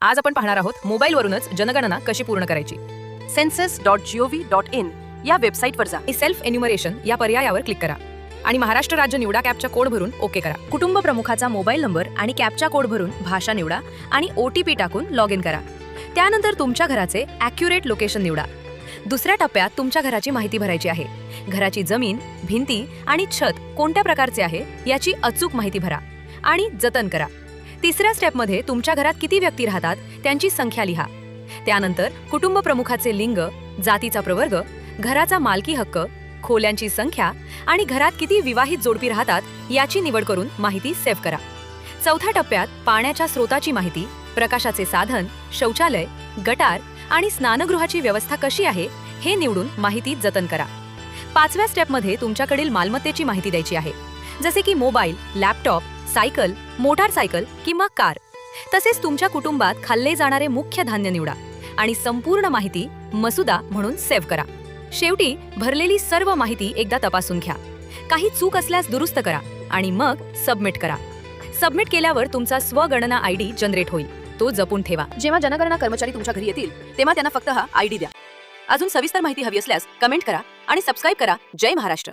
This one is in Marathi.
आज आपण पाहणार आहोत मोबाईलवरूनच जनगणना कशी पूर्ण करायची। census.gov.in या वेबसाईटवर जा। सेल्फ एन्युमरेशन या पर्यायावर क्लिक करा आणि महाराष्ट्र राज्य निवडा, कॅप्चा कोड भरून ओके करा। कुटुंब प्रमुखाचा मोबाईल नंबर आणि कॅप्चा कोड भरून भाषा निवडा आणि OTP टाकून लॉग इन करा। त्यानंतर तुमच्या घराचे ॲक्युरेट लोकेशन निवडा। दुसऱ्या टप्प्यात तुमच्या घराची माहिती भरायची आहे। घराची जमीन, भिंती आणि छत कोणत्या प्रकारचे आहे याची अचूक माहिती भरा आणि जतन करा। तिसऱ्या स्टेपमध्ये तुमच्या घरात किती व्यक्ती राहतात त्यांची संख्या लिहा। त्यानंतर कुटुंब प्रमुखाचे लिंग, जातीचा प्रवर्ग, घराचा मालकी हक्क, खोल्यांची संख्या आणि घरात किती विवाहित जोडपी राहतात याची निवड करून माहिती सेव्ह करा। चौथ्या टप्प्यात पाण्याच्या स्रोताची माहिती, प्रकाशाचे साधन, शौचालय, गटार आणि स्नानगृहाची व्यवस्था कशी आहे हे निवडून माहिती जतन करा। पाचव्या स्टेपमध्ये तुमच्याकडील मालमत्तेची माहिती द्यायची आहे, जसे की मोबाईल, लॅपटॉप, सायकल, मोटारसायकल किंवा कार। तसेच तुमच्या कुटुंबात खाल्ले जाणारे मुख्य धान्य निवडा आणि संपूर्ण माहिती मसुदा म्हणून सेव्ह करा। शेवटी भरलेली सर्व माहिती एकदा तपासून घ्या। काही चूक असल्यास दुरुस्त करा आणि मग सबमिट करा। सबमिट केल्यावर तुमचा स्वगणना ID जनरेट होईल, तो जपून ठेवा। जेव्हा जनगणना कर्मचारी तुमच्या घरी येतील तेव्हा त्यांना फक्त हा ID द्या। अजून सविस्तर माहिती हवी असल्यास कमेंट करा आणि सबस्क्राईब करा। जय महाराष्ट्र।